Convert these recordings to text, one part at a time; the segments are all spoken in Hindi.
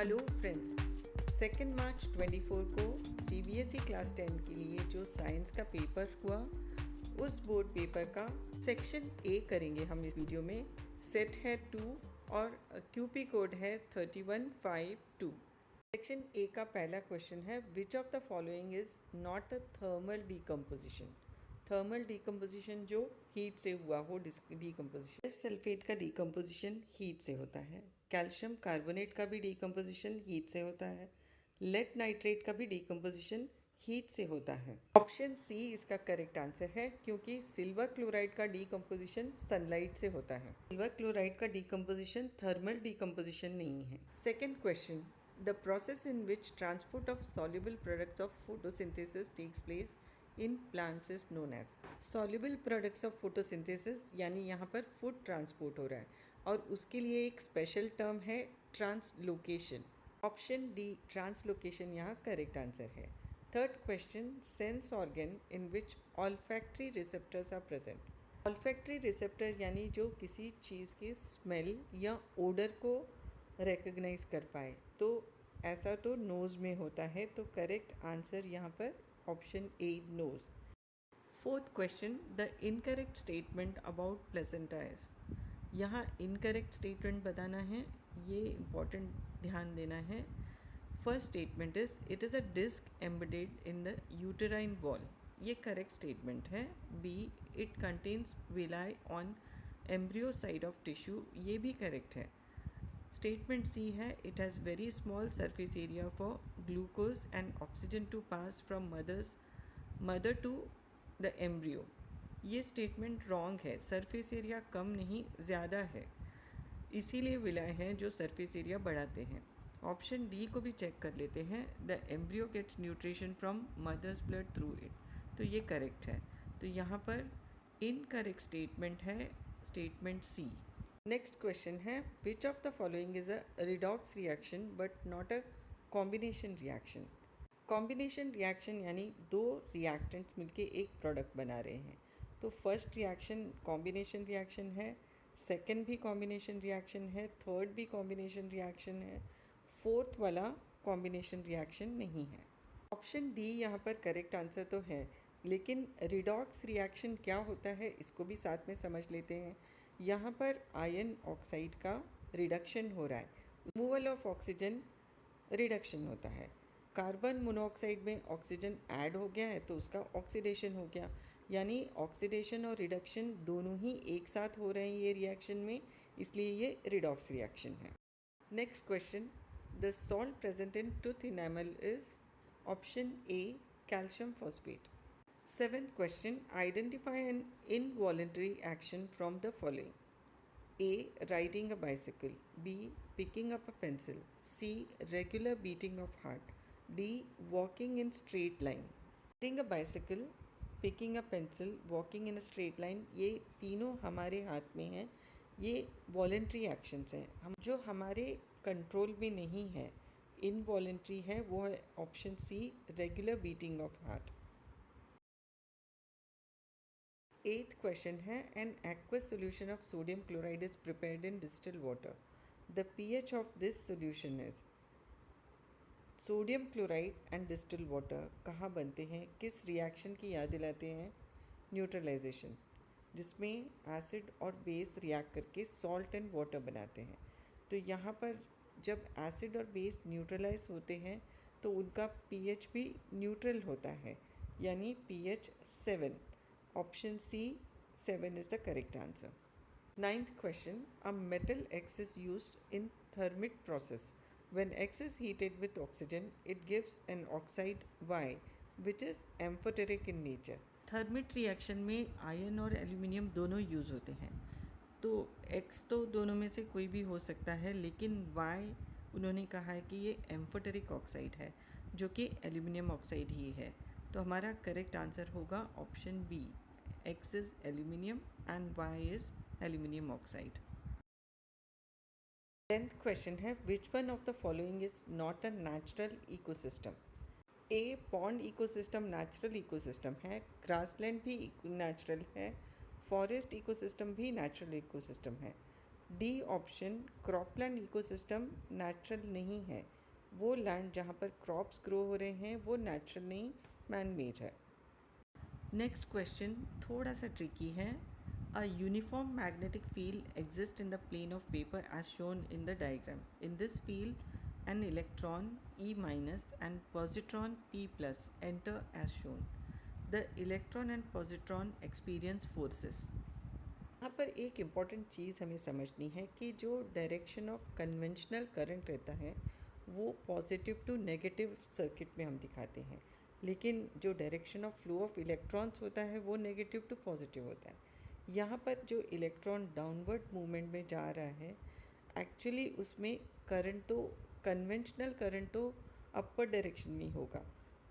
हेलो फ्रेंड्स, 2 मार्च 24 को सीबीएसई क्लास 10 के लिए जो साइंस का पेपर हुआ, उस बोर्ड पेपर का सेक्शन ए करेंगे हम इस वीडियो में। सेट है 2 और क्यूपी कोड है 3152। सेक्शन ए का पहला क्वेश्चन है, which of the following is not a thermal decomposition. Thermal decomposition जो हीट से हुआ हो डीकम्पोजिशन। सल्फेट का डीकम्पोजिशन हीट से होता है। कैल्शियम कार्बोनेट का भी डीकम्पोजिशन हीट से होता है। लेड नाइट्रेट का भी डीकम्पोजिशन हीट से होता है। ऑप्शन सी इसका करेक्ट आंसर है, क्योंकि सिल्वर क्लोराइड का डीकम्पोजिशन सनलाइट से होता है। सिल्वर क्लोराइड का डीकम्पोजिशन थर्मल डीकम्पोजिशन नहीं है। Second question, the process in which transport of soluble products of photosynthesis takes place in plants is known as. Soluble products of photosynthesis यानी यहाँ पर फूड ट्रांसपोर्ट हो रहा है, और उसके लिए एक स्पेशल टर्म है ट्रांसलोकेशन। ऑप्शन डी ट्रांसलोकेशन यहाँ करेक्ट आंसर है। Third question, sense organ in which olfactory receptors are present. Olfactory receptor यानी जो किसी चीज़ की स्मेल या ओडर को रिकग्नाइज कर पाए, तो ऐसा तो नोज़ में होता है, तो करेक्ट आंसर यहाँ पर option A nose. Fourth question, the incorrect statement about placenta is. यहाँ इनकरेक्ट स्टेटमेंट बताना है, ये इम्पॉर्टेंट ध्यान देना है। First statement is it is a disc embedded in the uterine wall, ये करेक्ट स्टेटमेंट है। B, it contains villi on embryo side of tissue, ये भी करेक्ट है। स्टेटमेंट सी है, it has very small surface area for glucose and oxygen to pass from mother to the embryo, ये स्टेटमेंट रॉन्ग है। सरफेस एरिया कम नहीं ज़्यादा है, इसीलिए विलाय हैं जो सरफेस एरिया बढ़ाते हैं। ऑप्शन डी को भी चेक कर लेते हैं, the embryo gets nutrition from mother's blood through it, तो ये करेक्ट है। तो यहाँ पर इनकरेक्ट स्टेटमेंट है स्टेटमेंट सी। नेक्स्ट क्वेश्चन है, which of the following is a redox reaction but not a combination reaction. Combination reaction यानी दो रिएक्टेंट्स मिलके एक प्रोडक्ट बना रहे हैं, तो फर्स्ट रिएक्शन कॉम्बिनेशन रिएक्शन है, सेकंड भी कॉम्बिनेशन रिएक्शन है, थर्ड भी कॉम्बिनेशन रिएक्शन है, फोर्थ वाला कॉम्बिनेशन रिएक्शन नहीं है। ऑप्शन डी यहाँ पर करेक्ट आंसर तो है, लेकिन रिडॉक्स रिएक्शन क्या होता है इसको भी साथ में समझ लेते हैं। यहाँ पर आयन ऑक्साइड का रिडक्शन हो रहा है, रिमूवल ऑफ ऑक्सीजन रिडक्शन होता है। कार्बन मोनोऑक्साइड में ऑक्सीजन ऐड हो गया है तो उसका ऑक्सीडेशन हो गया, यानी ऑक्सीडेशन और रिडक्शन दोनों ही एक साथ हो रहे हैं ये रिएक्शन में, इसलिए ये रिडॉक्स रिएक्शन है। Next question, the salt present in tooth enamel is. Option A calcium phosphate. Seventh question, identify N involuntary action from the following. A. Riding a bicycle. B. Picking up a pencil. C. Regular beating of heart. D. Walking in straight line. Riding a bicycle, picking a pencil, walking in a straight line, ये तीनों हमारे हाथ में हैं। ये वॉलेंट्री एक्शंस हैं, हम जो हमारे कंट्रोल में नहीं है, इनवॉलेंट्री है, वो है option C regular beating of heart. Eighth question है, an aqueous solution of sodium chloride is prepared in distilled water. The pH of this solution is। Sodium chloride and distil water कहाँ बनते हैं, किस रिएक्शन की याद दिलाते हैं? न्यूट्रलाइजेशन, जिसमें एसिड और बेस रिएक्ट करके सॉल्ट एंड वाटर बनाते हैं। तो यहाँ पर जब एसिड और बेस न्यूट्रलाइज होते हैं तो उनका पीएच भी न्यूट्रल होता है, यानी pH 7। Option C 7 is the correct answer. Ninth question, a metal X is used in thermic process. When X is heated with oxygen, it gives an oxide Y, which is amphoteric in nature. Thermic reaction में आयन और एल्यूमिनियम दोनों यूज़ होते हैं, तो X तो दोनों में से कोई भी हो सकता है, लेकिन Y उन्होंने कहा है कि ये एम्फोटेरिक ऑक्साइड है, जो कि एल्यूमिनियम ऑक्साइड ही है। तो हमारा करेक्ट आंसर होगा option B, X is aluminium एंड Y is aluminium oxide. 10th question है, which one of the following is not a natural ecosystem. A pond ecosystem natural ecosystem है, ग्रासलैंड भी नेचुरल है, फॉरेस्ट इकोसिस्टम भी नेचुरल इकोसिस्टम है। D option, cropland ecosystem natural नहीं है। वो लैंड जहाँ पर क्रॉप्स ग्रो हो रहे हैं वो नेचुरल नहीं, मैन मेड है। नेक्स्ट क्वेश्चन थोड़ा सा ट्रिकी है। A uniform magnetic field exist in the plane of paper as shown in the diagram. In this field an electron E minus and positron P plus enter as shown. The electron and positron experience forces. यहाँ पर एक इम्पॉर्टेंट चीज़ हमें समझनी है कि जो डायरेक्शन ऑफ कन्वेंशनल करंट रहता है वो पॉजिटिव टू नेगेटिव सर्किट में हम दिखाते हैं, लेकिन जो direction of flow of electrons होता है वो नेगेटिव टू पॉजिटिव होता है। यहाँ पर जो इलेक्ट्रॉन डाउनवर्ड मूवमेंट में जा रहा है एक्चुअली उसमें करंट तो कन्वेंशनल करंट तो अपर डायरेक्शन में होगा,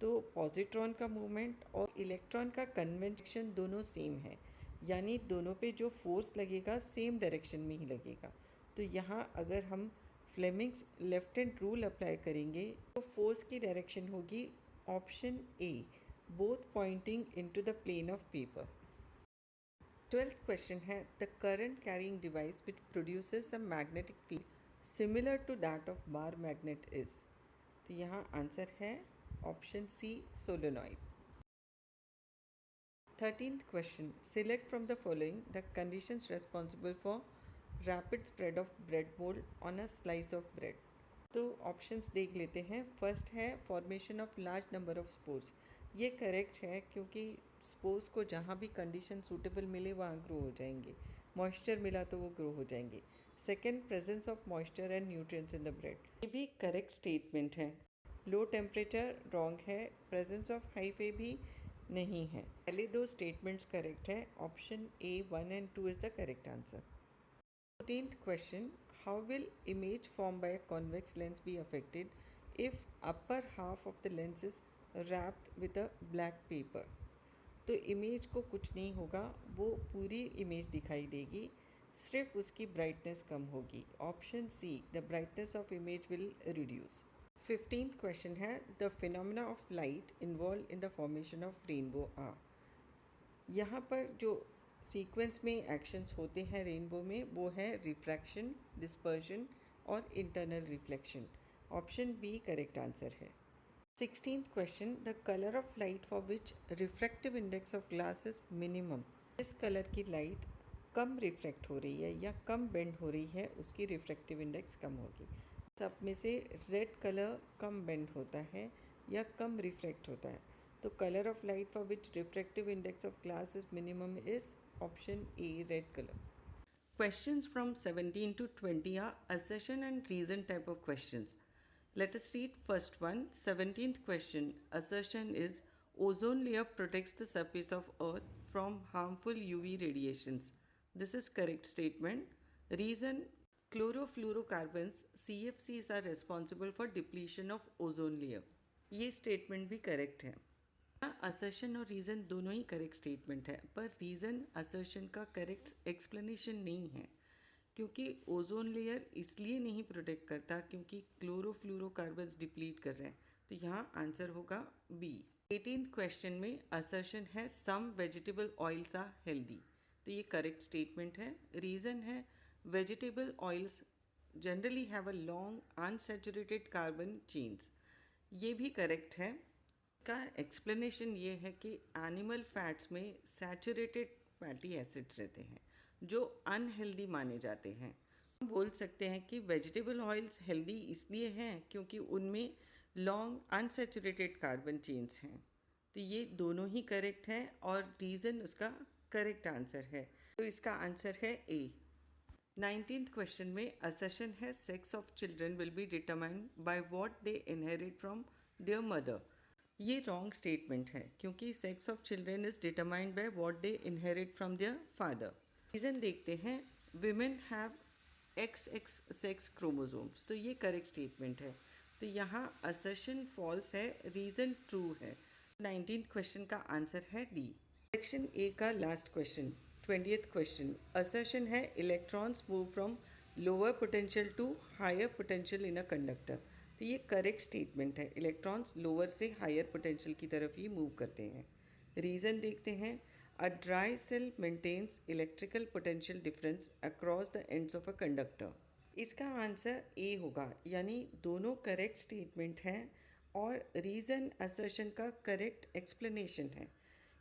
तो पॉजिट्रॉन का मूवमेंट और इलेक्ट्रॉन का कन्वेंशन दोनों सेम है, यानी दोनों पे जो फोर्स लगेगा सेम डायरेक्शन में ही लगेगा। तो यहाँ अगर हम Fleming's left hand rule apply करेंगे तो फोर्स की डायरेक्शन होगी option A, both pointing into the plane of paper. 12th question है the current carrying device which produces a magnetic field similar to that of bar magnet is. तो यहाँ आंसर है option C, solenoid. 13th question, select from the following the conditions responsible for rapid spread of bread mold on a slice of bread. तो ऑप्शंस देख लेते हैं। फर्स्ट है formation of large number of spores. ये करेक्ट है क्योंकि स्पोर्स को जहाँ भी कंडीशन सूटेबल मिले वहाँ ग्रो हो जाएंगे, मॉइस्चर मिला तो वो ग्रो हो जाएंगे। Second, presence of moisture and nutrients in the bread, ये भी करेक्ट स्टेटमेंट है। लो टेम्परेचर रॉन्ग है, प्रेजेंस ऑफ हाई फे भी नहीं है। पहले दो स्टेटमेंट्स करेक्ट है, option A 1 and 2 is the correct answer. 14th question, how will image formed by a convex lens be affected if upper half of the lens is wrapped with a black paper? तो इमेज को कुछ नहीं होगा, वो पूरी इमेज दिखाई देगी, सिर्फ उसकी ब्राइटनेस कम होगी। Option C, the brightness of image will reduce. 15th question है the phenomena of light involve in the formation of rainbow are. यहाँ पर जो सीक्वेंस में एक्शंस होते हैं रेनबो में वो है रिफ्रैक्शन, डिस्पर्शन और internal reflection. Option B correct answer है। 16th question, the colour of light for which refractive index of glass is minimum. इस कलर की लाइट कम रिफ्रैक्ट हो रही है या कम बेंड हो रही है उसकी रिफ्रैक्टिव इंडेक्स कम होगी। सब में से रेड कलर कम बेंड होता है या कम रिफ्रैक्ट होता है, तो colour of light for which refractive index of glass is minimum is option A, red colour. Questions from 17 to 20 are assertion and reason type of questions. Let us read first one. 17th question. Assertion is ozone layer protects the surface of earth from harmful UV radiations. This is correct statement. Reason, chlorofluorocarbons CFCs are responsible for depletion of ozone layer. ये स्टेटमेंट भी करेक्ट है। असर्शन और रीज़न दोनों ही करेक्ट स्टेटमेंट है, पर रीज़न असर्शन का करेक्ट एक्सप्लेनेशन नहीं है, क्योंकि ओजोन लेयर इसलिए नहीं प्रोटेक्ट करता क्योंकि क्लोरोफ्लोरोकार्बन्स डिप्लीट कर रहे हैं, तो यहाँ आंसर होगा बी। 18th क्वेश्चन में असर्शन है सम वेजिटेबल ऑयल्स आर हेल्दी, तो ये करेक्ट स्टेटमेंट है। रीज़न है vegetable oils generally have a long unsaturated carbon chains, ये भी करेक्ट है। का एक्सप्लेनेशन ये है कि एनिमल फैट्स में सैचुरेटेड फैटी एसिड्स रहते हैं जो अनहेल्दी माने जाते हैं। हम बोल सकते हैं कि वेजिटेबल ऑयल्स हेल्दी इसलिए हैं क्योंकि उनमें लॉन्ग अनसैचुरेटेड कार्बन चेन्स हैं, तो ये दोनों ही करेक्ट हैं और रीज़न उसका करेक्ट आंसर है, तो इसका आंसर है ए। 19th क्वेश्चन में असर्शन है sex of children will be determined by what they inherit from there mother. ये रॉन्ग स्टेटमेंट है क्योंकि sex of children is determined by what they inherit from their father. Reason देखते हैं, women have XX sex chromosomes, तो ये करेक्ट स्टेटमेंट है, तो यहाँ असर्शन फॉल्स है, रीज़न ट्रू है। 19th क्वेश्चन का आंसर है डी। सेक्शन ए का last question 20th question, assertion है electrons move from lower potential to higher potential in a conductor, तो ये करेक्ट स्टेटमेंट है, इलेक्ट्रॉन्स लोअर से हायर पोटेंशियल की तरफ ही मूव करते हैं। रीज़न देखते हैं, A dry cell maintains electrical potential difference across the ends of a conductor. इसका आंसर ए होगा, यानी दोनों करेक्ट स्टेटमेंट हैं और रीज़न असर्शन का करेक्ट एक्सप्लेनेशन है।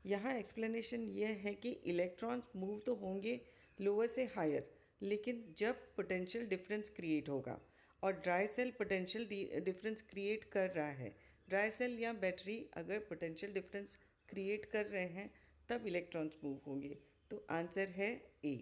यहाँ एक्सप्लेनेशन यह है कि इलेक्ट्रॉन्स मूव तो होंगे लोअर से हायर, लेकिन जब पोटेंशियल डिफरेंस क्रिएट होगा, और dry cell potential difference create कर रहा है। ड्राई सेल या बैटरी अगर पोटेंशियल डिफरेंस क्रिएट कर रहे हैं तब इलेक्ट्रॉन्स मूव होंगे। तो आंसर है ए।